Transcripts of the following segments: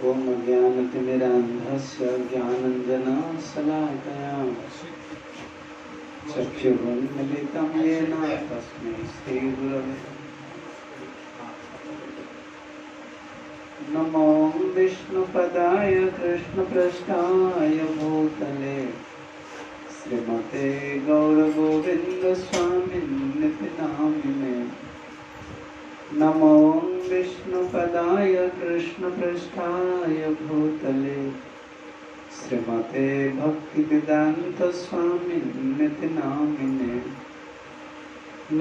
ओम अज्ञानतिमिरान्धस्य ज्ञानाञ्जनशलाकया चक्षुरुन्मिलितं येन तस्मै श्रीगुरवे नमो विष्णुपदाय कृष्णपृष्ठाय भूतले श्रीमते गौरगोविन्दस्वामिन्निति नामिने नमो विष्णुपदाय कृष्णपृष्ठाय भूतले श्रीमते भक्तिवेदान्तस्वामिन्निति नामिने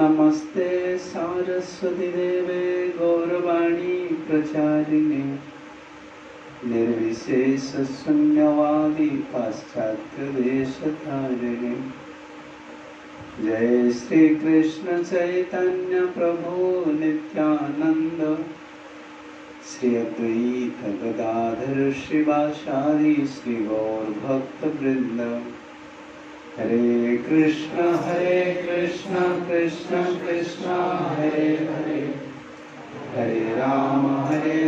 नमस्ते सारस्वती देवे गौरवाणी प्रचारिणे निर्विशेष शून्यवादी पाश्चात्य देशधारिणे जय श्री कृष्ण चैतन्य प्रभु नित्यानंद श्री अद्वैत गदाधर श्रीवासादि श्री गौर भक्त वृंद हरे कृष्ण कृष्ण कृष्ण हरे हरे हरे राम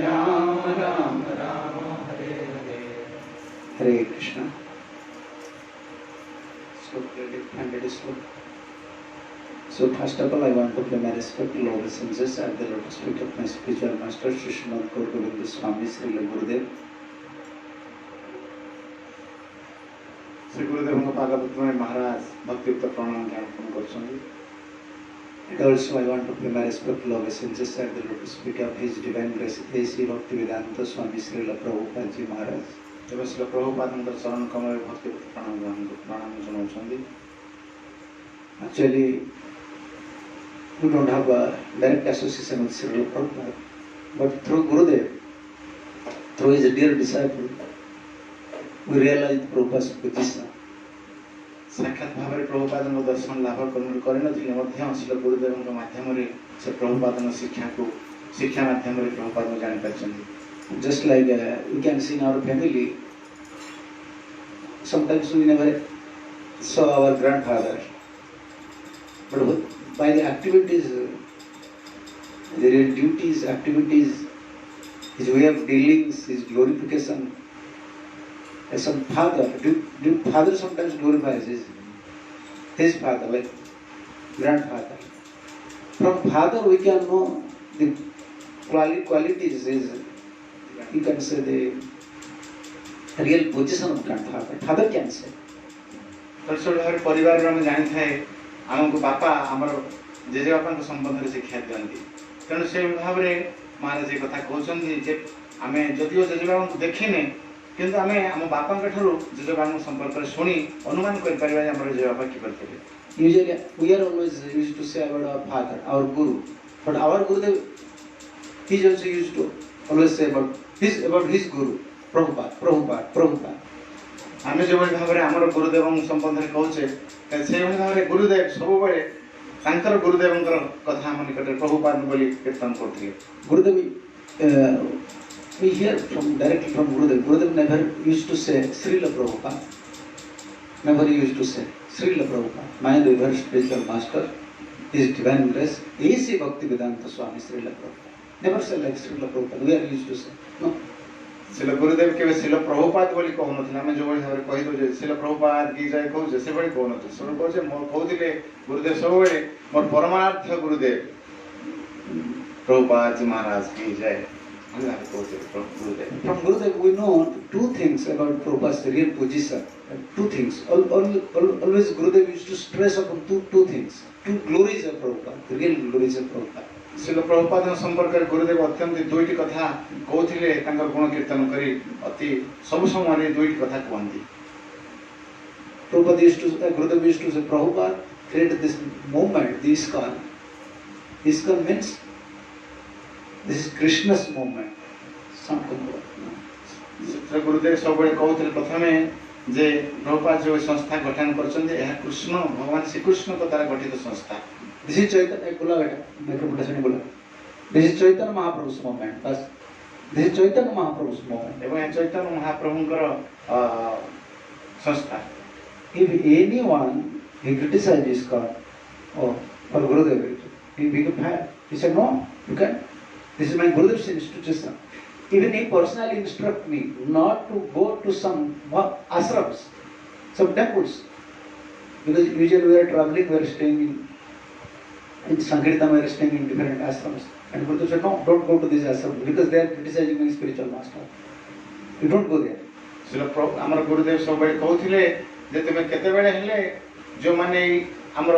राम राम हरे हरे हरे कृष्ण श्लोक 100 श्लोक. So first of all, I want to pay my respectful obeisances at the lotus feet of my spiritual master, Sri Srimad Gaur Govinda Swami Srila Gurudev. Shri Gurudev को पागपुत्र में महाराज भक्तियुक्त प्रणाम ज्ञापन करछन्ति. And also I want to pay my respectful obeisances at the lotus feet of His Divine Grace, A.C. Bhaktivedanta Swami Srila Prabhupada Ji Maharaj. एवं श्री प्रभुपादଙ୍କ चरण कमल भक्तियुक्त प्रणाम जनाउछन्ति. Actually, we don't have a direct association with Srila Prabhupada, but through Gurudev, through his dear disciple, we realized Prabhupada's position. साक्षात भाव में प्रभुपादଙ୍କ दर्शन लाभ करनथिले ମଧ୍ୟ श्री गुरुदेवଙ୍କ माध्यमରେ से प्रभुपादଙ୍କ शिक्षा माध्यमରେ प्रभुपाद जानि पाछन्ति. Just like we can see in our family, sometimes we never saw our grandfather, but by the activities, the real duties, activities, his way of dealings, his glorification, as some father, father sometimes glorifies his father, like grandfather. From father we can know the qualities, you can say the real position of grandfather. Father can say. तसोडर परिवार में जानि थाए हमको बापा हमर JJ बापा को संबंध रे शिक्षा दियंती. तेणु से भाव रे महाराज जे कथा कहउछन्ती जे आमे जदियो जेजे बापा को देखिने किंतु आमे हम बापा के ठरो जेजे बापा संपर्क रे सुनी अनुमान कर परिबा जे हमर जेजे बापा की करते. Usually we are always used to say about our father, our guru, but our Gurudev, he also used to always say about his guru, Prabhupada. आमे जो भाव रे हमर गुरुदेव संबंध रे कहउछे से भाव रे गुरुदेव सब बळे तांकर गुरुदेवंकर कथा हम निकट प्रभुपाद बोली कीर्तन करथिले. Gurudev, we hear directly from Gurudev. Gurudev never used to say Srila Prabhupada. Never used to say Srila Prabhupada. My revered spiritual master, His Divine Grace, A.C. Bhaktivedanta Swami Srila Prabhupada. Never say like Srila Prabhupada. We are used to say. No. Srila गुरुदेव के श्रील प्रभुपाद बोली कहउनथिले. आमे जो भाव रे कहि दो जे श्रील प्रभुपाद की जाय कहउछे से बड़ी कहउनथिले. सब कहउछे मोर कहउथिले गुरुदेव सब बळे मोर परमार्थ गुरुदेव प्रभुपाद जी महाराज की जाय. From Gurudev we know two things about Prabhupada's real position. Two things. Always Gurudev used to stress upon two things. Two glories of Prabhupada. The real glories of Prabhupada. Srila Prabhupada संपर्क में गुरुदेव अत्यंत दुईटी कथा कहते गुण कीर्तन करी अति सब समय दुईटी कथा कहती. Prabhupada used to, Gurudev used to say, Prabhupada created this movement, the ISKCON. ISKCON means this is Krishna's movement. गुरुदेव सब कहते प्रथम जे प्रभुपाद जो संस्था गठन कर कृष्ण भगवान श्रीकृष्ण को द्वारा गठित संस्था. This is Chaitanya, बोला बेटा, माइक्रोफोन बोला. This is Chaitanya Mahaprabhu's movement. बस. This is Chaitanya Mahaprabhu's movement. एवं चैतन्य महाप्रभुंकर संस्था. If anyone he criticized ISKCON or for Gurudev, he became mad. He said, no, you can't. This is my Gurudev's institution. Even he personally instruct me not to go to some ashrams, some temples, because usually we are traveling, we are staying in Sankirtan, we are staying in different ashrams. And Gurudev said, no, don't go to these ashrams because they are criticizing my spiritual master. You don't go there. ଆମର ଗୁରୁଦେବ ସବୁବେଳେ କହୁଥିଲେ ଯେ ତୁମେ କେତେବେଳେ ହେଲେ ଯେଉଁମାନେ ଆମର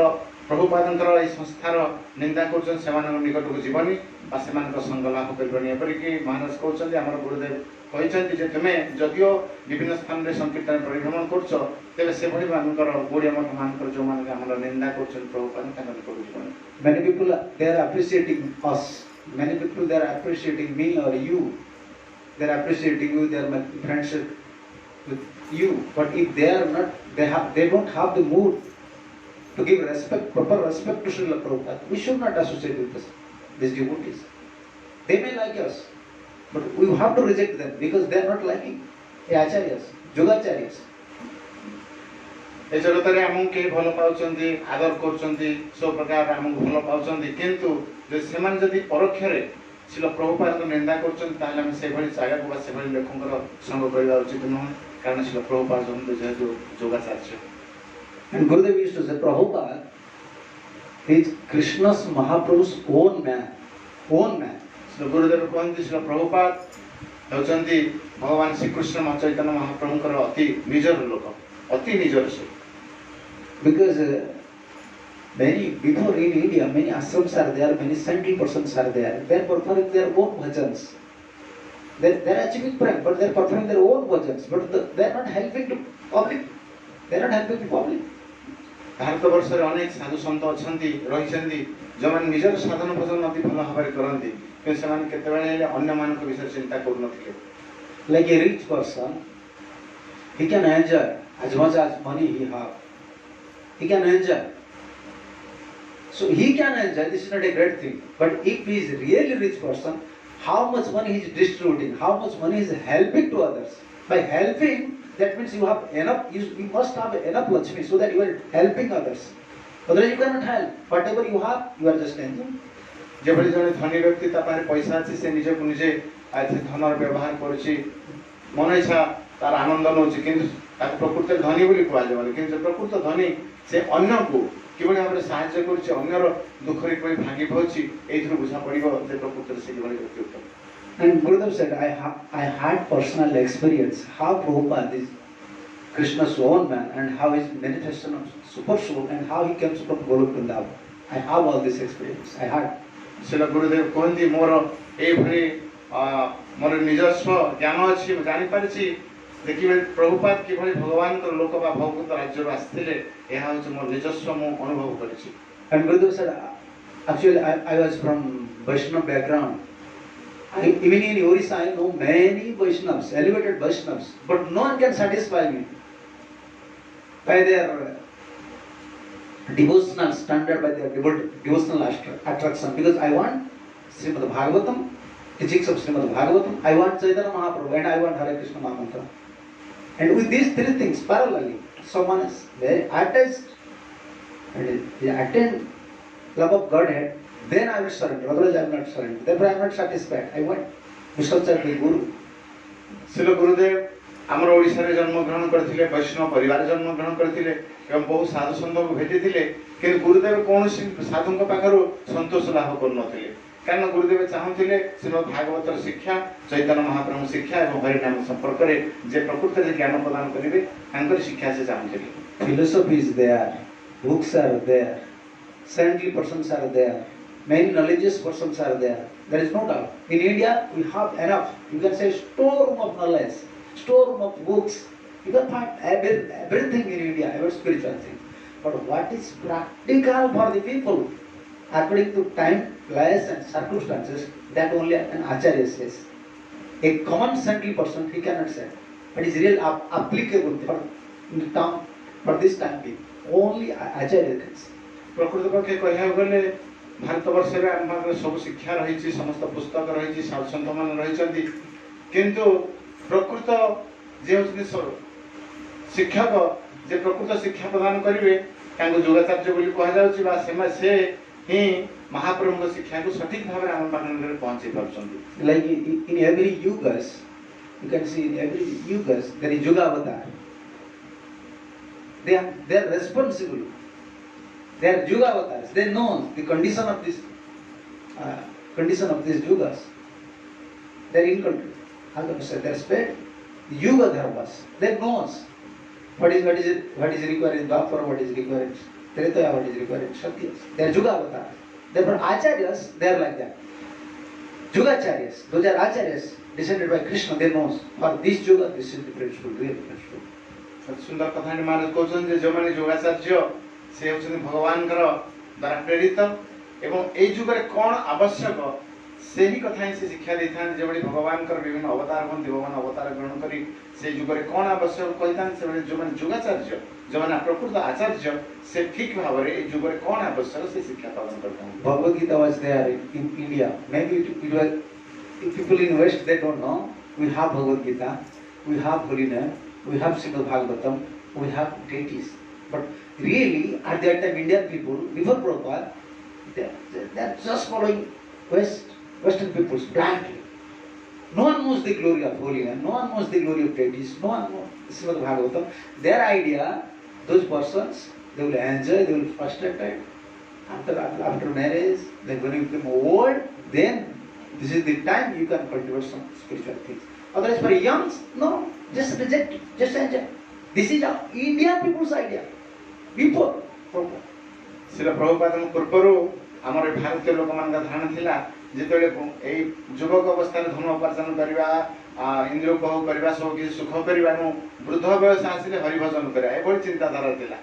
ପ୍ରଭୁପାଦଙ୍କର ଏଇ ସଂସ୍ଥାର ନିନ୍ଦା କରୁଛନ୍ତି ସେମାନଙ୍କ ନିକଟକୁ ଯିବନି ବା ସେମାନଙ୍କ ସଙ୍ଗ ଲାଭ କରିବନି। ଏପରିକି ମହାରାଜ କହୁଛନ୍ତି, ଆମର ଗୁରୁଦେବ କହିଛନ୍ତି ଯେ ତୁମେ ଯଦିଓ ବିଭିନ୍ନ ସ୍ଥାନରେ ସଂକୀର୍ତ୍ତନ ପରିଭ୍ରମଣ କରୁଛ, ତେବେ ସେଭଳି ମାନଙ୍କର ଓଡ଼ିଆ ମଠ ମାନଙ୍କର ଯେଉଁମାନେ ଆମର ନିନ୍ଦା କରୁଛନ୍ତି ପ୍ରଭୁପାଦ ତାଙ୍କ ନିକଟକୁ ଯିବନି। Many people they are appreciating us. Many people they are appreciating me or you. They are appreciating you. They are my friendship with you. But if they are not, they don't have the mood to give respect, proper respect to Srila Prabhupada. We should not associate with this, these devotees. They may like us, but we have to reject them because they are not liking the acharyas, yogacharyas. ଏ ଜଗତରେ ଆମକୁ କେହି ଭଲ ପାଉଛନ୍ତି, ଆଦର କରୁଛନ୍ତି, ସବୁ ପ୍ରକାର ଆମକୁ ଭଲ ପାଉଛନ୍ତି, କିନ୍ତୁ ସେମାନେ ଯଦି ପରୋକ୍ଷରେ ଶିଳ ପ୍ରଭୁପାଦଙ୍କ ନିନ୍ଦା କରୁଛନ୍ତି ତାହେଲେ ଆମେ ସେଭଳି ଜାଗାକୁ ବା ସେଭଳି ଲୋକଙ୍କର ସଙ୍ଗ କରିବା ଉଚିତ ନୁହେଁ, କାରଣ ଶିଳ ପ୍ରଭୁପାଦ ହୁଅନ୍ତୁ ଯେହେତୁ ଯୋଗାଚାର୍ଯ୍ୟ। And Gurudev used to say, Prabhupada is Krishna's Mahaprabhu's own man. Own man. ଶିଳ ଗୁରୁଦେବ କୁହନ୍ତି ଶିଳ ପ୍ରଭୁପାଦ ହେଉଛନ୍ତି ଭଗବାନ ଶ୍ରୀକୃଷ୍ଣ ଚୈତନ୍ୟ ମହାପ୍ରଭୁଙ୍କର ଅତି ନିଜର ଲୋକ, ଅତି ନିଜର ସେ। Because many, before in India, many ashrams are there, many saintly persons are there. They are performing their own bhajans. They are achieving prem, but they are performing their own bhajans. But they are not helping to public. They are not helping to public. ଭାରତବର୍ଷରେ ଅନେକ ସାଧୁ ସନ୍ଥ ଅଛନ୍ତି, ରହିଛନ୍ତି, ଯେଉଁମାନେ ନିଜର ସାଧନ ଭଜନ ଅତି ଭଲ ଭାବରେ କରନ୍ତି, କିନ୍ତୁ ସେମାନେ କେତେବେଳେ ହେଲେ ଅନ୍ୟମାନଙ୍କ ବିଷୟରେ ଚିନ୍ତା କରୁନଥିଲେ। Like a rich person, he can enjoy as much as money he have. He can enjoy. So he can enjoy, this is not a great thing. But if he is really rich person, how much money he is distributing, how much money he is helping to others. By helping, that means you have enough, you must have enough Lakshmi so that you are helping others. Otherwise you cannot help. Whatever you have, you are just enjoying. ଯେଭଳି ଜଣେ ଧନୀ ବ୍ୟକ୍ତି ତା ପାଖରେ ପଇସା ଅଛି, ସେ ନିଜକୁ ନିଜେ ଧନର ବ୍ୟବହାର କରୁଛି, ମନ ଇଚ୍ଛା ତାର ଆନନ୍ଦ ନେଉଛି, କିନ୍ତୁ ତାକୁ ପ୍ରକୃତରେ ଧନୀ ବୋଲି କୁହାଯିବନି। କିନ୍ତୁ ପ୍ରକୃତ ଧନୀ ସେ ଅନ୍ୟକୁ କିଭଳି ଭାବରେ ସାହାଯ୍ୟ କରୁଛି, ଅନ୍ୟର ଦୁଃଖରେ କିଭଳି ଭାଙ୍ଗି ପାଉଛି, ଏଇଥିରୁ ବୁଝା ପଡ଼ିବ ଯେ ପ୍ରକୃତରେ ସେ କିଭଳି ବ୍ୟକ୍ତି ଉତ୍ତମ। And Gurudev said, I had personal experience how Prabhupada is Krishna's own man and how his manifestation of super soul and how he comes from Golok Vrindavan. I have all this experience. I had. ଶିଳ ଗୁରୁଦେବ କୁହନ୍ତି, ମୋର ଏଇଭଳି ମୋର ନିଜସ୍ୱ ଜ୍ଞାନ ଅଛି, ମୁଁ ଜାଣିପାରିଛି ଦେଖିବେ ପ୍ରଭୁପାଦ କିଭଳି ଭଗବାନଙ୍କର ଲୋକ ବା ଭଗବତ ରାଜ୍ୟରୁ ଆସିଥିଲେ, ଏହା ହେଉଛି ମୋର ନିଜସ୍ୱ ମୁଁ ଅନୁଭବ କରିଛି। And Gurudev said, actually I was from Vaishnava background. Even in Orissa, I know many Vaishnavas, elevated Vaishnavas, but no one can satisfy me by their devotional standard, by their devotional attraction. Because I want Srimad Bhagavatam, teachings of Srimad Bhagavatam, I want Chaitanya Mahaprabhu, and I want Hare Krishna Mahamantra. And with these three things parallelly, someone is very attached and he attained love of Godhead, then I will surrender. Otherwise, I will not surrender. Therefore, I am not satisfied. I want to search the Guru. ଶିଳ ଗୁରୁଦେବ ଆମର ଓଡ଼ିଶାରେ ଜନ୍ମଗ୍ରହଣ କରିଥିଲେ, ବୈଷ୍ଣବ ପରିବାରରେ ଜନ୍ମଗ୍ରହଣ କରିଥିଲେ ଏବଂ ବହୁ ସାଧୁ ସନ୍ଥଙ୍କୁ ଭେଟିଥିଲେ, କିନ୍ତୁ ଗୁରୁଦେବ କୌଣସି ସାଧୁଙ୍କ ପାଖରୁ ସନ୍ତୋଷ ଲାଭ କରୁନଥିଲେ, କାରଣ ଗୁରୁଦେବ ଚାହୁଁଥିଲେ ଶ୍ରୀମଦ୍ ଭାଗବତର ଶିକ୍ଷା, ଚୈତନ୍ୟ ମହାପ୍ରଭୁଙ୍କ ଶିକ୍ଷା ଏବଂ ହରିନାମ ସମ୍ପର୍କରେ ଯେ ପ୍ରକୃତରେ ଜ୍ଞାନ ପ୍ରଦାନ କରିବେ ତାଙ୍କର ଶିକ୍ଷା ସେ ଚାହୁଁଥିଲେ। Philosophy is there, books are there, saintly persons are there, many knowledgeous persons are there. There is no doubt. In India, we have enough. You can say storeroom of knowledge, storeroom of books. You can find everything in India about spiritual things. But what is practical for the people, according to time, place and circumstances, that only an acharya says. A common saintly person, he cannot say. But is real applicable for this time being. Only acharya can say. ପ୍ରକୃତ ପକ୍ଷେ କହିବାକୁ ଗଲେ ଭାରତବର୍ଷରେ ଆମ ପାଖରେ ସବୁ ଶିକ୍ଷା ରହିଛି, ସମସ୍ତ ପୁସ୍ତକ ରହିଛି, ସାଧୁସନ୍ଥମାନେ ରହିଛନ୍ତି, କିନ୍ତୁ ପ୍ରକୃତ ଯେ ହେଉଛନ୍ତି ଶିକ୍ଷକ, ଯେ ପ୍ରକୃତ ଶିକ୍ଷା ପ୍ରଦାନ କରିବେ ତାଙ୍କୁ ଯୋଗାଚାର୍ଯ୍ୟ ବୋଲି କୁହାଯାଉଛି ବା ସେ ହିଁ ମହାପ୍ରଭୁଙ୍କ ଶିକ୍ଷାକୁ ସଠିକ ଭାବରେ ଆମ ପାଖରେ ପହଞ୍ଚେଇ ପାରୁଛନ୍ତି। Like in every yugas, you can see in every yugas there is Yuga Avatar. They are responsible. They are Yuga avatars. They know the condition of this yugas. They are in control. How can I say? They are spread the yuga dharmas. They knows what is required in Dwapara, what is required in Tretaya, what is required in Satyas. They are Yuga avatars. Therefore, acharyas, they are like that. Yugacharyas, those are acharyas descended by Krishna. They knows for this yuga, this is the principle, real principle. ସୁନ୍ଦର କଥାଟି ମହାରାଜ କହୁଛନ୍ତି ଯେ ଯେଉଁମାନେ ଯୋଗାଚାର୍ଯ୍ୟ ସେ ହେଉଛନ୍ତି ଭଗବାନଙ୍କର ଦ୍ୱାରା ପ୍ରେରିତ ଏବଂ ଏଇ ଯୁଗରେ କ'ଣ ଆବଶ୍ୟକ ସେହି କଥା ହିଁ ସେ ଶିକ୍ଷା ଦେଇଥାନ୍ତି। ଯେଭଳି ଭଗବାନଙ୍କର ବିଭିନ୍ନ ଅବତାର ହୁଅନ୍ତି, ଭଗବାନ ଅବତାର ଗ୍ରହଣ କରି ସେଇ ଯୁଗରେ କ'ଣ ଆବଶ୍ୟକ କହିଥାନ୍ତି, ସେଭଳି ଯେଉଁମାନେ ଯୋଗାଚାର୍ଯ୍ୟ, ଯେଉଁମାନେ ପ୍ରକୃତ ଆଚାର୍ଯ୍ୟ, ସେ ଠିକ ଭାବରେ ଏଇ ଯୁଗରେ କ'ଣ ଆବଶ୍ୟକ ସେ ଶିକ୍ଷା ପ୍ରଦାନ କରିଥାନ୍ତି। Bhagavad Gita was there in India. Maybe it was, if people in West they don't know. We have Bhagavad Gita, we have Holy Name, we have Srimad Bhagavatam, we have deities. But really, at that time, Indian people, before Prabhupada, they are just following Western peoples blindly. No one knows the glory of Holy Name, no one knows the glory of deities, no one knows Srimad Bhagavatam. Their idea, those persons, they will enjoy, they will frustrate after marriage, then when you become old, then this is the time you can cultivate some spiritual things. Otherwise, for youngs, no, just reject it, just enjoy. This is our Indian people's idea. Before Prabhupada. ଶିଳ ପ୍ରଭୁପାଦଙ୍କ ପୂର୍ବରୁ ଆମର ଏ ଭାରତୀୟ ଲୋକମାନଙ୍କ ଧାରଣା ଥିଲା ଯେତେବେଳେ ଏଇ ଯୁବକ ଅବସ୍ଥାରେ ଧନ ଉପାର୍ଜନ କରିବା, ଇନ୍ଦ୍ରିୟ ଉପଭୋଗ କରିବା, ସବୁ କିଛି ସୁଖ କରିବା ଏବଂ ବୃଦ୍ଧ ବୟସ ଆସିଲେ ହରିଭଜନ କରିବା, ଏଭଳି ଚିନ୍ତାଧାରା ଥିଲା।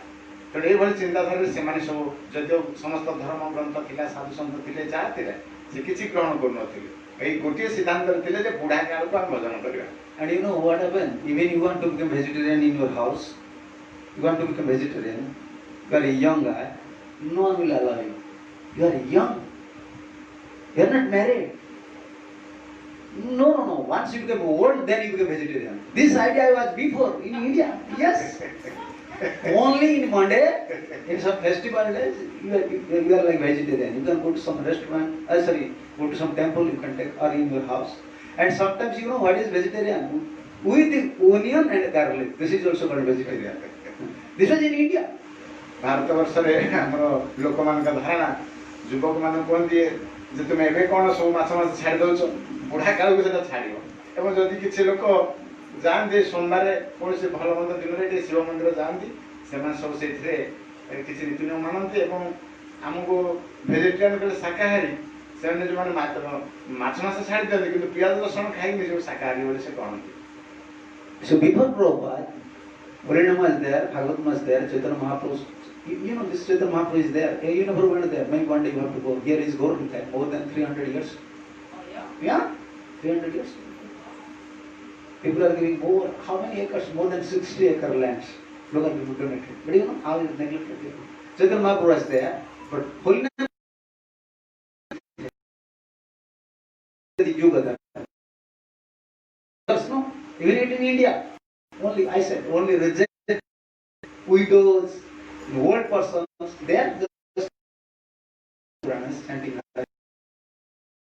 ତେଣୁ ଏଇଭଳି ଚିନ୍ତାଧାରାରେ ସେମାନେ ସବୁ ଯଦିଓ ସମସ୍ତ ଧର୍ମ ଗ୍ରନ୍ଥ ଥିଲା, ସାଧୁସନ୍ଥ ଥିଲେ, ଯାହା ଥିଲେ, ସେ କିଛି ଗ୍ରହଣ କରୁନଥିଲେ। ଏଇ ଗୋଟିଏ ସିଦ୍ଧାନ୍ତରେ ଥିଲେ ଯେ ବୁଢ଼ା କାଳକୁ ଆମେ ଭଜନ କରିବା। And you know what happened? Even you want to become vegetarian in your house, you want to become vegetarian, you are a young guy, no one will allow you. You are young, you are not married. No. Once you become old, then you become vegetarian. This idea was before in India. Yes. Only in Monday, in some festival days, you are like vegetarian. You can go to some restaurant, go to some temple, you can take, or in your house. And sometimes you know what is vegetarian? With the onion and garlic. This is also called vegetarian. This was in India. Bharat ବର୍ଷରେ ଆମର ଲୋକମାନଙ୍କ ଧାରଣା, ଯୁବକମାନେ କୁହନ୍ତି ଯେ ତୁମେ ଏବେ କ'ଣ ସବୁ ମାଛ ଛାଡ଼ି ଦେଉଛ, ବୁଢ଼ା କାଳକୁ ସେଟା ଛାଡ଼ିବ। ଏବଂ ଯଦି କିଛି ଲୋକ ଯାଆନ୍ତି ସୋମବାର କୌଣସି ଭଲ ମନ୍ଦ ଦିନରେ ଟିକେ ଶିବ ମନ୍ଦିର ଯାଆନ୍ତି, ସେମାନେ ସବୁ ସେଇଥିରେ କିଛି ନୀତି ନିୟମ ମାନନ୍ତି ଏବଂ ଆମକୁ ଭେଜିଟେରିଆନ୍ କହିଲେ ଶାକାହାରୀ, ସେମାନେ ଯେଉଁମାନେ ମାଛ ମାଛ ଛାଡ଼ି ଦିଅନ୍ତି କିନ୍ତୁ ପିଆଜ ରସୁଣ ଖାଇକି ନିଜକୁ ଶାକାହାରୀ ବୋଲି ସେ କହନ୍ତି। So before Prabhupada, Holinam was there, Bhagavatam was there, Chaitanya Mahaprabhu, you know this Chaitanya Mahaprabhu is there. You never went there. Maybe one day you have to go. Here is Gaur-Nitai, more than 300 years. Yeah, 300 years. People are giving more, how many acres? More than 60 acre lands. Local people donated. But you know how is neglected. Chaitanya Mahaprabhu was there, but Holinam the Yuga. No, even in India. Only, I said, only rejected widows, old persons, they are just chanting.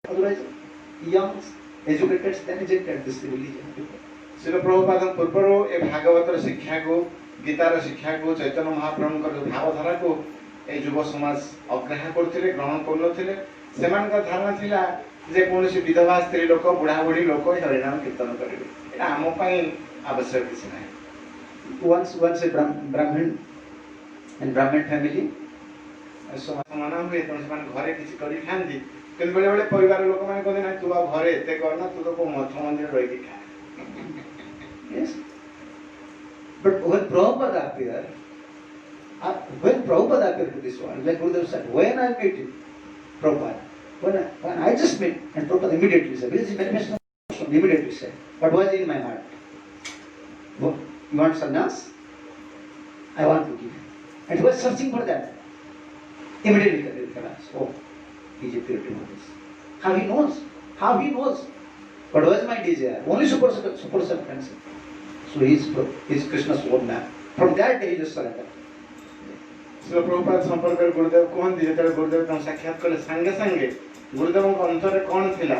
Otherwise, young, educated, then rejected this religion. ଶିଳ ପ୍ରଭୁପାଦଙ୍କ ପୂର୍ବରୁ ଏ ଭାଗବତର ଶିକ୍ଷାକୁ, ଗୀତାର ଶିକ୍ଷାକୁ, ଚୈତନ୍ୟ ମହାପ୍ରଭୁଙ୍କର ଯେଉଁ ଭାବଧାରାକୁ ଏ ଯୁବ ସମାଜ ଅଗ୍ରାହ୍ୟ କରୁଥିଲେ, ଗ୍ରହଣ କରୁନଥିଲେ। ସେମାନଙ୍କ ଧାରଣା ଥିଲା ଯେ କୌଣସି ବିଧବା ସ୍ତ୍ରୀ ଲୋକ, ବୁଢ଼ା ବୁଢ଼ୀ ଲୋକ ହରିନାମ କୀର୍ତ୍ତନ କରିବେ, ଏଇଟା ଆମ ପାଇଁ ଆବଶ୍ୟକ କିଛି ନାହିଁ। Once a Brahmin and Brahmin family, ମନା ହୁଏ, ତେଣୁ ସେମାନେ ଘରେ କିଛି କରି ଖାଆନ୍ତି, କିନ୍ତୁ ବେଳେ ବେଳେ ପରିବାର ଲୋକମାନେ କହନ୍ତି ନାହିଁ ତୁ ଆଉ ଘରେ ଏତେ କରନା, ତୁ ତ କୋଉ ମଠ ମନ୍ଦିର ରହିକି ଖା। yes. But when Prabhupada appeared to this world, like Gurudev said, when I met him, Prabhupada, when I just met, and Prabhupada immediately said, this is manifestation, immediately said, what was in my heart? You want sannyas? I want to give. And he was searching for that. Immediately he realized, oh, he is a pure devotee. How he knows? What was my desire? Only super substance. So he is Krishna's own man. From that day he just surrendered. ଶିଳ ପ୍ରଭୁପାଦ ସମ୍ପର୍କରେ ଗୁରୁଦେବ କୁହନ୍ତି ଯେତେବେଳେ ଗୁରୁଦେବ ତାଙ୍କୁ ସାକ୍ଷାତ କଲେ ସାଙ୍ଗେ ସାଙ୍ଗେ ଗୁରୁଦେବଙ୍କ ଅନ୍ତରରେ କ'ଣ ଥିଲା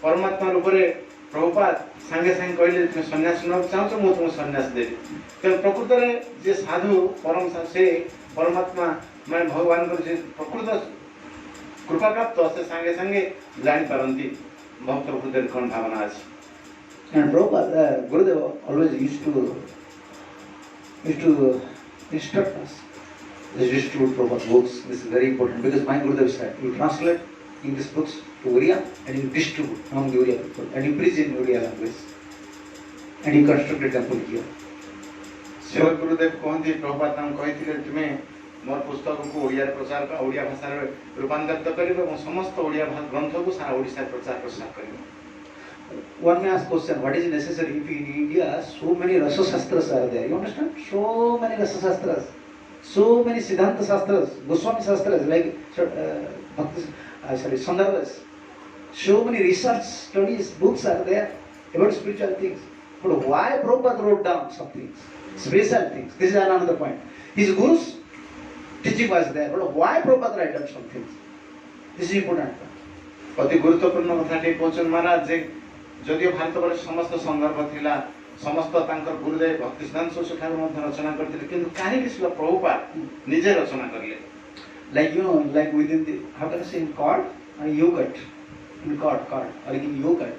ପରମାତ୍ମା ରୂପରେ ପ୍ରଭୁପାଦ ସାଙ୍ଗେ ସାଙ୍ଗେ କହିଲେ ତୁମେ ସନ୍ନ୍ୟାସ ନେବାକୁ ଚାହୁଁଛ ମୁଁ ତୁମକୁ ସନ୍ନ୍ୟାସ ଦେବି। ତେଣୁ ପ୍ରକୃତରେ ଯିଏ ସାଧୁ ପରମ ସାଧୁ ସେ ପରମାତ୍ମା ମାନେ ଭଗବାନଙ୍କର ଯେ ପ୍ରକୃତ କୃପାପ୍ରାପ୍ତ ସେ ସାଙ୍ଗେ ସାଙ୍ଗେ ଜାଣିପାରନ୍ତି ଭକ୍ତ ହୃଦୟରେ କ'ଣ ଭାବନା ଅଛି। And Prabhupada, Gurudeva always used to instruct us. They used to Prabhupada books. This is very important because my Gurudev said, you translate English books to Oriya and you distribute among the Oriya people and you preach in Oriya language and you construct a temple here. ଶିଳ ଗୁରୁଦେବ କୁହନ୍ତି ପ୍ରଭୁପାଦ ତାଙ୍କୁ କହିଥିଲେ ତୁମେ ମୋର ପୁସ୍ତକକୁ ଓଡ଼ିଆରେ ପ୍ରଚାର ଓଡ଼ିଆ ଭାଷାରେ ରୂପାନ୍ତରିତ କରିବ ଏବଂ ସମସ୍ତ ଓଡ଼ିଆ ଗ୍ରନ୍ଥକୁ ସାରା ଓଡ଼ିଶାରେ ପ୍ରଚାର ପ୍ରସାର କରିବ। One may ask question, what is necessary if in India so many Rasa Shastras are there? You understand? So many Rasa Shastras, so many Siddhanta Shastras, Goswami Shastras, like Sandarbhas. So many research studies, books are there about spiritual things. But why Prabhupada wrote down some things, special things? This is another point. His Guru's teaching was there, but why Prabhupada write down some things? This is important. ଅତି ଗୁରୁତ୍ୱପୂର୍ଣ୍ଣ କଥାଟି କହୁଛନ୍ତି ମହାରାଜ ଯେ ଯଦିଓ ଭାରତବର୍ଷ ସମସ୍ତ ସନ୍ଦର୍ଭ ଥିଲା ସମସ୍ତ ତାଙ୍କର ଗୁରୁଦେବ ଭକ୍ତି ସିଦ୍ଧାନ୍ତ ସରସ୍ୱତୀ ଠାକୁର ମଧ୍ୟ ରଚନା କରିଥିଲେ କିନ୍ତୁ କାହିଁକି ଶିଳ ପ୍ରଭୁପାଦ ନିଜେ ରଚନା କରିଲେ? Like like within the, how can I say, in curd or yogurt, in curd or in yogurt,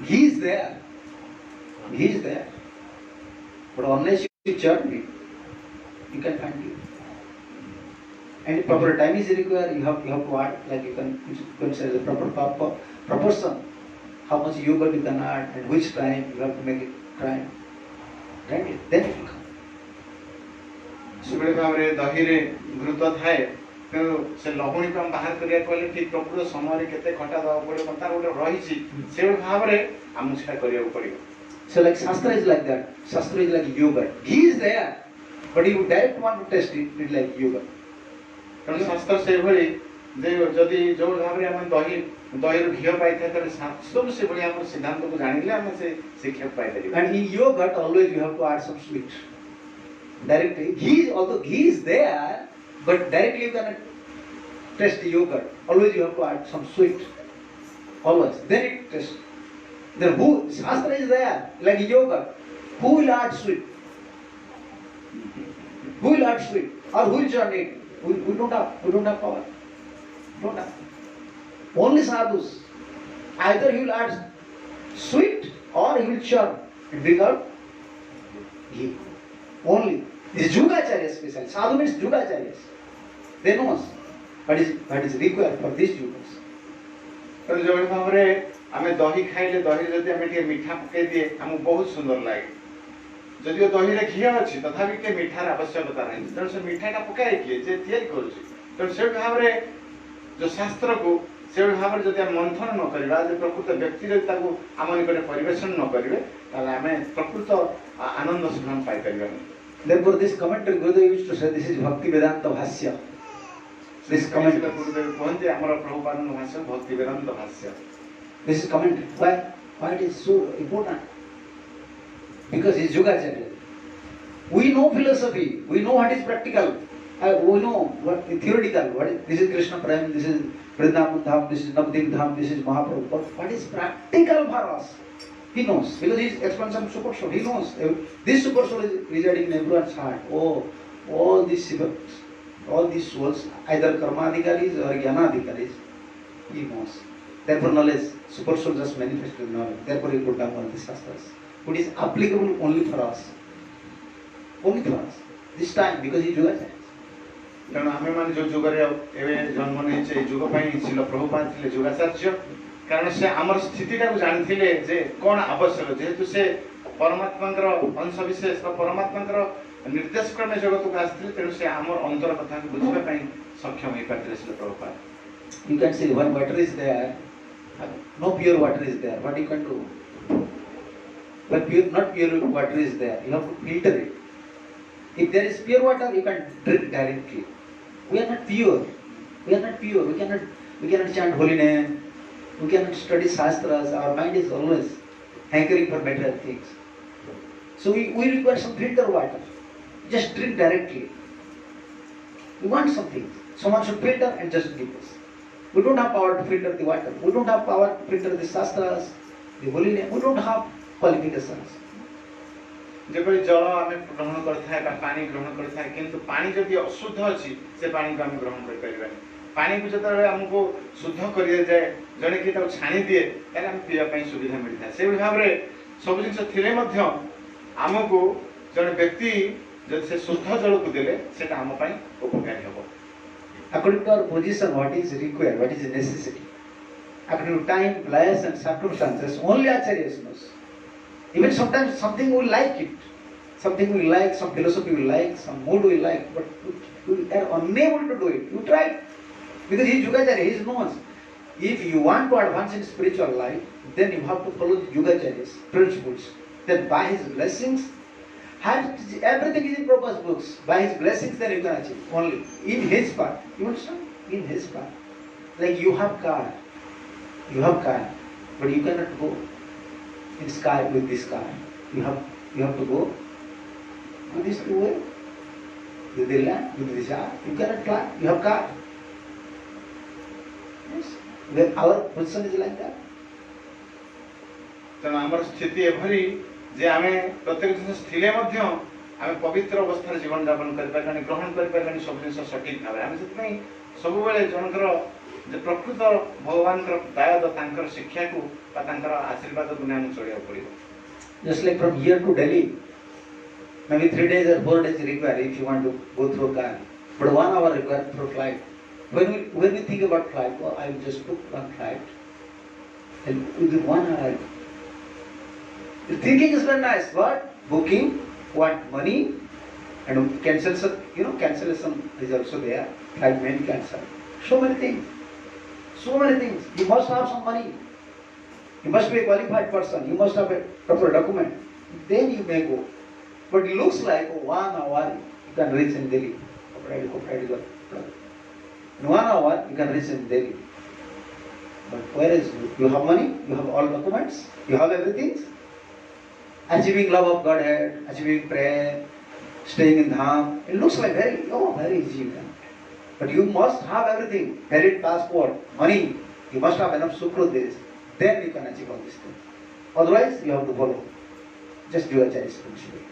ghee is there, but unless you churn it, you can find it. And proper time is required. You have to add, like you can say the proper proportion, how much yogurt you can add and which time you have to make it grind it, then it will come. ସେଭଳି ଭାବରେ ଦହିରେ ଗୁରୁତ୍ୱ ଥାଏ ତେଣୁ ସେ ଲହୁଣୀକୁ ଆମେ ବାହାର କରିବାକୁ ହେଲେ ଠିକ୍ ପ୍ରକୃତ ସମୟରେ କେତେ ଖଟା ଦେବାକୁ ପଡ଼ିବ ତାର ଗୋଟେ ରହିଛି ସେଭଳି ଭାବରେ ଆମକୁ ସେଟା କରିବାକୁ ପଡ଼ିବ। So like Shastra is like that. Shastra is like yogurt. Ghee is there, but you direct want to taste it, it's like yogurt. ତେଣୁ ଶାସ୍ତ୍ର ସେଭଳି ଯଦି ଯୋଉ ଭାବରେ ଆମେ ଦହିରୁ ଘିଅ ପାଇଥାଏ ତାହେଲେ ଶାସ୍ତ୍ରରୁ ସେଭଳି ଆମର ସିଦ୍ଧାନ୍ତକୁ ଜାଣିଲେ ଆମେ ସେ ଶିକ୍ଷା ପାଇପାରିବା। And in yogurt always you have to add some sweet. Directly, although ghee is there, but directly you cannot taste the yogurt. Always you have to add some sweet. Always. Then it tastes. Then Shastra is there, like yogurt. Who will add sweet? Who will add sweet? Or who will churn it? We don't have power. Don't have. Only sadhus. Either he will add sweet or he will churn and bring out ghee. Only. This is Yugacharya special. Sadhu means Yugacharyas. They know what is required for these yugas. ତେଣୁ ଯେଉଁଭଳି ଭାବରେ ଆମେ ଦହି ଖାଇଲେ ଦହିରେ ଯଦି ଆମେ ଟିକେ ମିଠା ପକେଇ ଦିଏ ଆମକୁ ବହୁତ ସୁନ୍ଦର ଲାଗେ। ଯଦିଓ ଦହିରେ ଘିଅ ଅଛି ତଥାପି ଟିକେ ମିଠାର ଆବଶ୍ୟକତା ରହିଛି ତେଣୁ ସେ ମିଠାଟା ପକାଏ କିଏ ଯେ ତିଆରି କରୁଛି। ତେଣୁ ସେଭଳି ଭାବରେ ଯେଉଁ ଶାସ୍ତ୍ରକୁ ସେଭଳି ଭାବରେ ଯଦି ଆମେ ମନ୍ଥନ ନ କରିବା ଯଦି ପ୍ରକୃତ ବ୍ୟକ୍ତି ଯଦି ତାକୁ ଆମ ନିକଟରେ ପରିବେଷଣ ନ କରିବେ ତାହେଲେ ଆମେ ପ୍ରକୃତ ଆନନ୍ଦ ସୁଖ ପାଇପାରିବାନି। Therefore this commentary Gurudev used to say this is Bhakti Vedanta Bhasya. This commentary. ଗୁରୁଦେବ କୁହନ୍ତି ଆମର ପ୍ରଭୁପାଦଙ୍କ ଭାଷ୍ୟ ଭକ୍ତି Vedanta ଭାଷ୍ୟ। This is commentary. Why it is so important? Because he is Yugacharya. We know philosophy. We know what is practical. We know what is theoretical. This is Krishna Prem. This is Vrindavan Dham. This is Navadvip Dham. This is Mahaprabhu. But what is practical for us? He knows because he is expansion super soul. He knows this super soul is residing in everyone's heart. All these souls, either karmadhikaris or jnanadhikaris, he knows. Therefore, knowledge, super soul just manifested knowledge. Therefore, he put down all these shastras. But is applicable only for us. Only for us. This time, because he is Yugacharya. ତେଣୁ ଆମେମାନେ ଯେଉଁ ଯୁଗରେ ଏବେ ଜନ୍ମ ନେଇଛେ ଏଇ ଯୁଗ ପାଇଁ ଶିଳ ପ୍ରଭୁପାଦ ଥିଲେ ଯୁଗାଚାର୍ଯ୍ୟ କାରଣ ସେ ଆମର ସ୍ଥିତିଟାକୁ ଜାଣିଥିଲେ ଯେ କ'ଣ ଆବଶ୍ୟକ ଯେହେତୁ ସେ ପରମାତ୍ମାଙ୍କର ଅଂଶ ବିଶେଷ ବା ପରମାତ୍ମାଙ୍କର ନିର୍ଦ୍ଦେଶ କ୍ରମେ ଜଗତକୁ ଆସିଥିଲେ ତେଣୁ ସେ ଆମର ଅନ୍ତର କଥାକୁ ବୁଝିବା ପାଇଁ ସକ୍ଷମ ହେଇପାରିଥିଲେ ଶିଳ ପ୍ରଭୁପାଦ। You can say when water is there, no pure water is there. What you can do? When not pure water is there, you have to filter it. If there is pure water, you can drink directly. We are not pure. We cannot chant holy name. We cannot study shastras. Our mind is always hankering for better things. So we require some filter water. Just drink directly. We want something. Someone should filter and just give us. We don't have power to filter the water. We don't have power to filter the shastras, the holiness. We don't have qualifications. ଯେପରି ଜଳ ଆମେ ଗ୍ରହଣ କରିଥାଏ ବା ପାଣି ଗ୍ରହଣ କରିଥାଏ କିନ୍ତୁ ପାଣି ଯଦି ଅଶୁଦ୍ଧ ଅଛି ସେ ପାଣିକୁ ଆମେ ଗ୍ରହଣ କରିପାରିବାନି ପାଣିକୁ ଯେତେବେଳେ ଆମକୁ ଶୁଦ୍ଧ କରିଦିଆଯାଏ ଜଣେ କିଏ ତାକୁ ଛାଣି ଦିଏ ତାହେଲେ ଆମେ ପିଇବା ପାଇଁ ସୁବିଧା ମିଳିଥାଏ ସେଭଳି ଭାବରେ ସବୁ ଜିନିଷ ଥିଲେ ମଧ୍ୟ ଆମକୁ ଜଣେ ବ୍ୟକ୍ତି ଯଦି ସେ ଶୁଦ୍ଧ ଜଳକୁ ଦେଲେ ସେଟା ଆମ ପାଇଁ ଉପକାରୀ ହେବ According to our position, what is required, what is necessity. According to time, place and circumstances, only Acharya knows. Even sometimes something we like it. Something we like, some philosophy we like, some mood we like, but we are unable to do it. You try. Because he is Yugacharya, he knows. If you want to advance in spiritual life, then you have to follow the Yugacharya's principles. Then by his blessings, everything is in Prabhupada's books. By his blessings, then you can achieve. Only in his path. You understand? In his path. Like you have car. You have car. But you cannot go in sky with this car. You have to go with this way. With the land, with the jar. You cannot fly. You have car. Yes. Then our position is like that. ତେଣୁ ଆମର ସ୍ଥିତି ଏଭଳି ଯେ ଆମେ ପ୍ରତ୍ୟେକ ଜିନିଷ ଥିଲେ ମଧ୍ୟ ଆମେ ପବିତ୍ର ଅବସ୍ଥାରେ ଜୀବନ ଯାପନ କରିପାରିବାନି ଗ୍ରହଣ କରିପାରିବାନି ସବୁ ଜିନିଷ ସଠିକ ଭାବରେ ଆମେ ସେଥିପାଇଁ ସବୁବେଳେ ଜଣଙ୍କର ଯେ ପ୍ରକୃତ ଭଗବାନଙ୍କର ଦାୟଦ ତାଙ୍କର ଶିକ୍ଷାକୁ ବା ତାଙ୍କର ଆଶୀର୍ବାଦକୁ ନେଇ ଆମକୁ ଚଳିବାକୁ ପଡ଼ିବ Just like from here to Delhi, maybe 3 days or 4 days required if you want to go through a car. But 1 hour required for flight. When we think about flight, well, I will just book one flight. And within 1 hour, the thinking is very nice. What? Booking, want money, and cancellation. Cancellation is also there. Flight may be cancelled. So many things. So many things. You must have some money. You must be a qualified person. You must have a proper document. Then you may go. But it looks like 1 hour you can reach in Delhi. In 1 hour you can reach in Delhi. But where is you have money? You have all documents? You have everything? Achieving love of Godhead, achieving prayer, staying in Dham. It looks like very easy. But you must have everything. Valid passport, money. You must have enough sukrutis. Then you can achieve all these things. Otherwise, you have to follow. Just do a Chinese principle.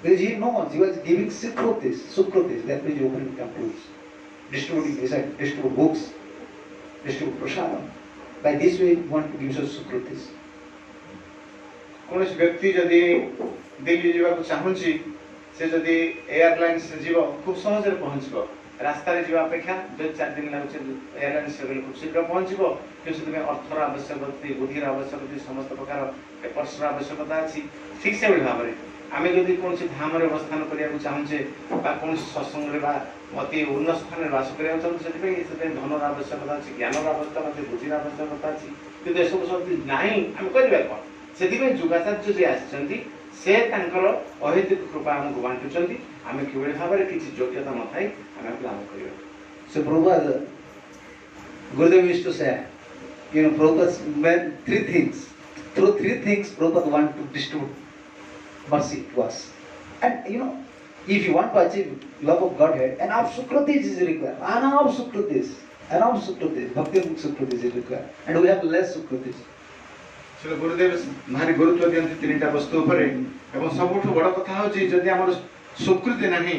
Because he knows, he was giving sukrutis. That means opening temples, distributing recite, distribute books, distribute prasadam. By this way, you want to give us sukrutis. କୌଣସି ବ୍ୟକ୍ତି ଯଦି ଦିଲ୍ଲୀ ଯିବାକୁ ଚାହୁଁଛି ସେ ଯଦି ଏୟାରଲାଇନ୍ସରେ ଯିବ ଖୁବ୍ ସହଜରେ ପହଞ୍ଚିବ ରାସ୍ତାରେ ଯିବା ଅପେକ୍ଷା ଯଦି 4 ଦିନ ଲାଗୁଛି ଏୟାରଲାଇନ୍ସରେ ଗଲେ ଖୁବ୍ ଶୀଘ୍ର ପହଞ୍ଚିବ କିନ୍ତୁ ସେଥିପାଇଁ ଅର୍ଥର ଆବଶ୍ୟକତା ବୁଦ୍ଧିର ଆବଶ୍ୟକତା ସମସ୍ତ ପ୍ରକାର ପେପର୍ସର ଆବଶ୍ୟକତା ଅଛି ଠିକ୍ ସେଭଳି ଭାବରେ ଆମେ ଯଦି କୌଣସି ଧାମରେ ଅବସ୍ଥାନ କରିବାକୁ ଚାହୁଁଛେ ବା କୌଣସି ସତ୍ସଙ୍ଗରେ ବା ଅତି ଉନ୍ନତ ସ୍ଥାନରେ ବାସ କରିବାକୁ ଚାହୁଁଛେ ସେଥିପାଇଁ ଧନର ଆବଶ୍ୟକତା ଅଛି ଜ୍ଞାନର ଆବଶ୍ୟକତା ଅଛି ବୁଦ୍ଧିର ଆବଶ୍ୟକତା ଅଛି କିନ୍ତୁ ଏସବୁ ସବୁ ନାହିଁ ଆମେ କରିବା କ'ଣ ସେଥିପାଇଁ ଯୁଗାଚାର୍ଯ୍ୟ ଯିଏ ଆସିଛନ୍ତି ସେ ତାଙ୍କର ଅହେତୁକ କୃପା ଆମକୁ ବାଣ୍ଟୁଛନ୍ତି ଆମେ କିଭଳି ଭାବରେ କିଛି ଯୋଗ୍ୟତା ନଥାଇ ଆମେ ଲାଭ କରିବା So Prabhupada, Gurudev used to say, Prabhupada meant 3 things. Through 3 things, Prabhupada want to distribute mercy to us. And if you want to achieve love of Godhead, enough sukrutis is required. Enough sukrutis. Bhakti sukrutis is required. And we have less sukrutis. So ଗୁରୁଦେବ ଭାରି ଗୁରୁତ୍ୱ ଦିଅନ୍ତି 3ଟା ବସ୍ତୁ ଉପରେ ଏବଂ ସବୁଠୁ ବଡ଼ କଥା ହେଉଛି ଯଦି ଆମର ସ୍ୱୀକୃତି ନାହିଁ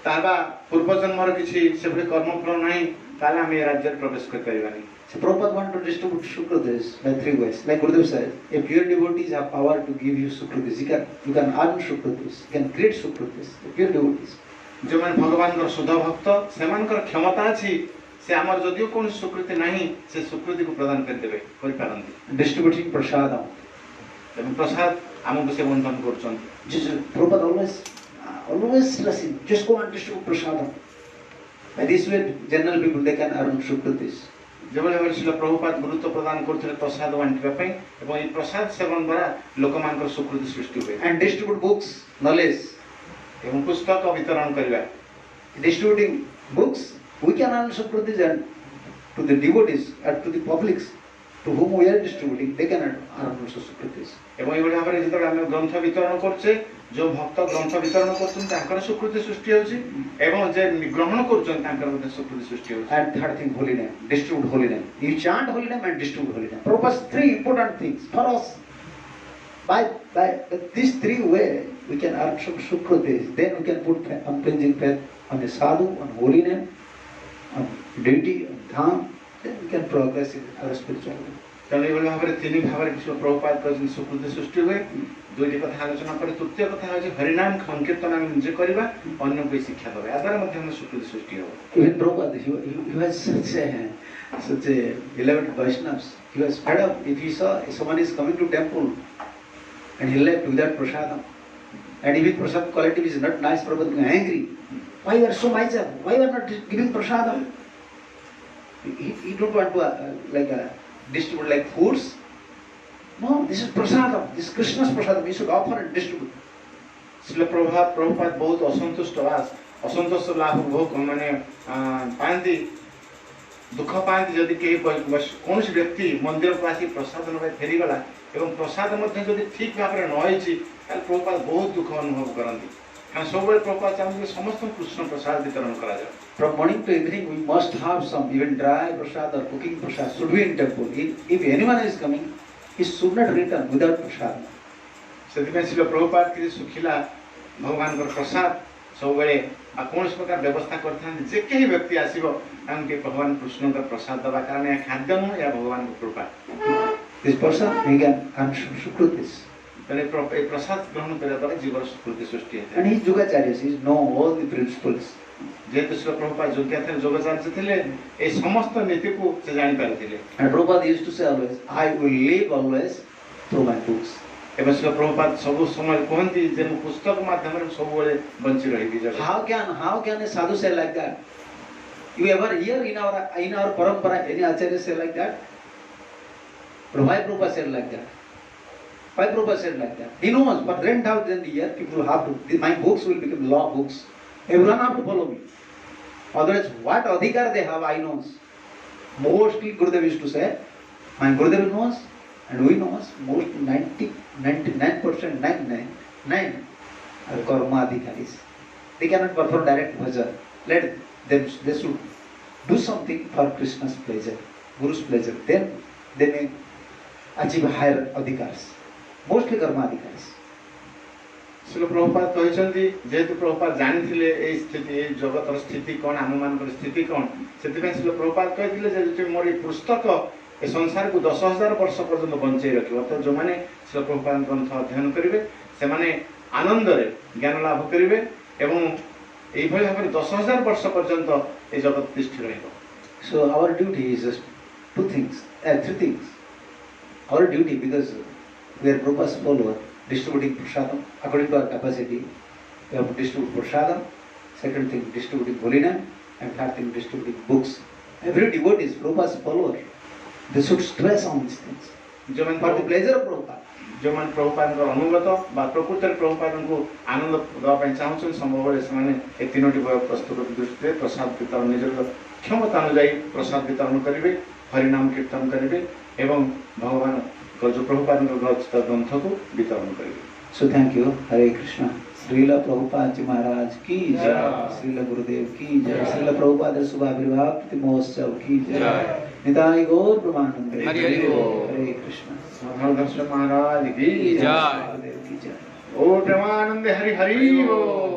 ତାହା ପୂର୍ବ ଜନ୍ମର କିଛି ସେଭଳି କର୍ମଫଳ ନାହିଁ ତାହେଲେ ଆମେ ଏ ରାଜ୍ୟରେ ପ୍ରବେଶ କରିପାରିବାନି So Prabhupada want to distribute sukrutis by 3 ways. Like Gurudev said, if pure devotees have power to give you sukrutis, you can earn sukrutis, you can create sukrutis, pure devotees. ଯେଉଁମାନେ ଭଗବାନଙ୍କର ଶୁଦ୍ଧ ଭକ୍ତ ସେମାନଙ୍କର କ୍ଷମତା ଅଛି ସେ ଆମର ଯଦିଓ କୌଣସି ସ୍ୱୀକୃତି ନାହିଁ ସେ ସ୍ୱୀକୃତିକୁ ପ୍ରଦାନ କରିଦେବେ କରିପାରନ୍ତି Distributing prasadam. ଏବଂ ପ୍ରସାଦ ଆମକୁ ସେ ବଣ୍ଟନ କରୁଛନ୍ତି Prabhupada always stressing, just go and distribute prasadam. By this way, general people, they can earn sukrutis. ଯେଭଳି ଭାବରେ ଶିଳ ପ୍ରଭୁପାଦ ଗୁରୁତ୍ୱ ପ୍ରଦାନ କରୁଥିଲେ ପ୍ରସାଦ ବାଣ୍ଟିବା ପାଇଁ ଏବଂ ଏହି ପ୍ରସାଦ ସେବନ ଦ୍ୱାରା ଲୋକମାନଙ୍କର ସ୍ୱୀକୃତି ସୃଷ୍ଟି ହୁଏ And distribute books, knowledge. ଏବଂ ପୁସ୍ତକ ବିତରଣ କରିବା Distributing books, we can earn sukrutis and to the devotees and to the publics. to whom we are distributing, they can earn also Sukritis. এবং এইভাবে ভাবে যেତେବେଳେ ଆମେ ଗ୍ରନ୍ଥ ବିତରଣ କରୁଛେ ଯୋଉ ଭକ୍ତ ଗ୍ରନ୍ଥ ବିତରଣ କରୁଛନ୍ତି ତାଙ୍କର ସ୍ୱୀକୃତି ସୃଷ୍ଟି ହେଉଛି ଏବଂ ଯେ ଗ୍ରହଣ କରୁଛନ୍ତି ତାଙ୍କର ମଧ୍ୟ ସ୍ୱୀକୃତି ସୃଷ୍ଟି ହେଉଛି। And third thing, holy name, distribute holy name. You chant holy name and distribute holy name. Prabhupada's three important things for us. By these three ways, we can earn some Sukritis. Then we can put unflinching faith on the sadhu, on holy name, on deity, on dham. Then we can progress in our spiritual life. ତେଣୁ ଏଇଭଳି ଭାବରେ ତିନି ଭାବରେ ବିଶ୍ୱ ପ୍ରଭୁପାଦ କହିଛନ୍ତି ସ୍ୱୀକୃତି ସୃଷ୍ଟି ହୁଏ। ଦୁଇଟି କଥା ଆଲୋଚନା ପରେ ତୃତୀୟ କଥା ହେଉଛି ହରିନାମ ସଂକୀର୍ତ୍ତନ ଆମେ ନିଜେ କରିବା ଅନ୍ୟକୁ ଶିକ୍ଷା ଦେବା ଏହା ଦ୍ୱାରା ମଧ୍ୟ ଆମର ସ୍ୱୀକୃତି ସୃଷ୍ଟି ହେବ। Even Prabhupada, he was such a beloved Vaishnavas. He was fed up if he saw someone is coming to temple and he left without prasadam. And if his prasad quality is not nice, Prabhupada became angry. Why you are so miser? Why you are not giving prasadam? He don't want to distribute like foods. No, this is prasadam. This is Krishna's prasadam. You should offer and distribute. ଶିଳ ପ୍ରଭୁପାଦ ବହୁତ ଅସନ୍ତୋଷ ଲାଭ ଭୋଗ ମାନେ ପାଆନ୍ତି ଦୁଃଖ ପାଆନ୍ତି ଯଦି କେହି କୌଣସି ବ୍ୟକ୍ତି ମନ୍ଦିରକୁ ଆସି ପ୍ରସାଦ ନେବା ଫେରିଗଲା ଏବଂ ପ୍ରସାଦ ମଧ୍ୟ ଯଦି ଠିକ୍ ଭାବରେ ନ ହେଇଛି ତାହେଲେ ପ୍ରଭୁପାଦ ବହୁତ ଦୁଃଖ ଅନୁଭବ କରନ୍ତି କାରଣ ସବୁବେଳେ ପ୍ରଭୁପାଦ ଚାହୁଁଛନ୍ତି ସମସ୍ତଙ୍କୁ କୃଷ୍ଣ ପ୍ରସାଦ ବିତରଣ କରାଯାଉ। From morning to evening, we must have some even dry prasad or cooking prasad should be in temple. If anyone is coming, he should not return without prasad. ସେଥିପାଇଁ ଶିଳ ପ୍ରଭୁପାଦ କିଛି ଶୁଖିଲା ଭଗବାନଙ୍କର ପ୍ରସାଦ ସବୁବେଳେ ଆଉ କୌଣସି ପ୍ରକାର ବ୍ୟବସ୍ଥା କରିଥାନ୍ତି ଯେ କେହି ବ୍ୟକ୍ତି ଆସିବ ତାଙ୍କୁ ଟିକେ ଭଗବାନ କୃଷ୍ଣଙ୍କର ପ୍ରସାଦ ଦେବା କାରଣ ଏହା ଖାଦ୍ୟ ନୁହେଁ ଏହା ଭଗବାନଙ୍କ କୃପା। This person, he can earn Sukritis. ତେଣୁ ଏ ପ୍ରସାଦ ଗ୍ରହଣ କରିବା ଦ୍ୱାରା ଜୀବନ ସ୍ୱୀକୃତି ସୃଷ୍ଟି ହେଇଥାଏ। And he is Yogacarya, he know all the principles. ଯେହେତୁ ଶିଳ ପ୍ରଭୁପାଦ ଯୋଗାଚାର୍ଯ୍ୟ ଥିଲେ ଏ ସମସ୍ତ ନୀତିକୁ ସେ ଜାଣିପାରିଥିଲେ। And Prabhupada used to say always, I will live always through my books. ଏବେ ଶିଳ ପ୍ରଭୁପାଦ ସବୁ ସମୟ କୁହନ୍ତି ଯେ ମୁଁ ପୁସ୍ତକ ମାଧ୍ୟମରେ ସବୁବେଳେ ବଞ୍ଚି ରହିବି। How can a sadhu say like that? You ever hear in our parampara any acharya say like that? But why Prabhupada said like that? Why Prabhupada said like that? He knows, but 10,000 years people have to, my books will become law books. Everyone have to follow me. Otherwise, what adhikar they have, I knows. Mostly Gurudev used to say, my Gurudev knows, and we knows, most 99% are karma adhikaris. They cannot perform direct bhajan. Let them, they should do something for Krishna's pleasure, Guru's pleasure. Then they may achieve higher adhikars. Mostly karma adhikaris. ଶିଳ ପ୍ରଭୁପାଦ କହିଛନ୍ତି ଯେହେତୁ ପ୍ରଭୁପାଦ ଜାଣିଥିଲେ ଏଇ ସ୍ଥିତି ଏଇ ଜଗତର ସ୍ଥିତି କ'ଣ ଆମମାନଙ୍କର ସ୍ଥିତି କ'ଣ ସେଥିପାଇଁ ଶିଳ ପ୍ରଭୁପାଦ କହିଥିଲେ ଯେ ମୋର ଏଇ ପୁସ୍ତକ ଏ ସଂସାରକୁ 10,000 ବର୍ଷ ପର୍ଯ୍ୟନ୍ତ ବଞ୍ଚେଇ ରଖିବ। ଅର୍ଥାତ୍ ଯେଉଁମାନେ ଶିଳ ପ୍ରଭୁପାଦ ଗ୍ରନ୍ଥ ଅଧ୍ୟୟନ କରିବେ ସେମାନେ ଆନନ୍ଦରେ ଜ୍ଞାନ ଲାଭ କରିବେ ଏବଂ এইভাবে ভাবে 10,000 ବର୍ଷ ପର୍ଯ୍ୟନ୍ତ এই ଜଗତ ତିଷ୍ଠି ରହିବ। So our duty is just three things. Our duty, because we are Prabhupada's follower, distributing prasadam according to our capacity. We have to distribute prasadam. Second thing, distributing holy name, and third thing, distributing books. Every devotee is Prabhupada's follower. They should stress on these things. For the pleasure of Prabhupada. ଯେଉଁମାନେ ପ୍ରଭୁପାଦଙ୍କର ଅନୁଗତ ବା ପ୍ରକୃତରେ ପ୍ରଭୁପାଦଙ୍କୁ ଆନନ୍ଦ ଦେବା ପାଇଁ ଚାହୁଁଛନ୍ତି ସବୁବେଳେ ସେମାନେ ଏ ତିନୋଟି ପ୍ରସ୍ତୁତ ଦୃଷ୍ଟିରେ ପ୍ରସାଦ ବିତରଣ ନିଜର କ୍ଷମତା ଅନୁଯାୟୀ ପ୍ରସାଦ ବିତରଣ କରିବେ, ହରିନାମ କୀର୍ତ୍ତନ କରିବେ ଏବଂ ଭଗବାନଙ୍କ ଯେଉଁ ପ୍ରଭୁପାଦଙ୍କ ରଚିତ ଗ୍ରନ୍ଥକୁ ବିତରଣ କରିବେ। So thank you. Hare Krishna. Srila Prabhupada Ji Maharaj ki jai. Srila Gurudev ki jai. Srila Prabhupada Subhavirvaha Prati Mahotsav ki jai. Nitai Gaur Brahmanande. Hare Krishna. महाराज की जय। Gurudev ki jai. ओ प्रेमानंद हरि हरि बोल।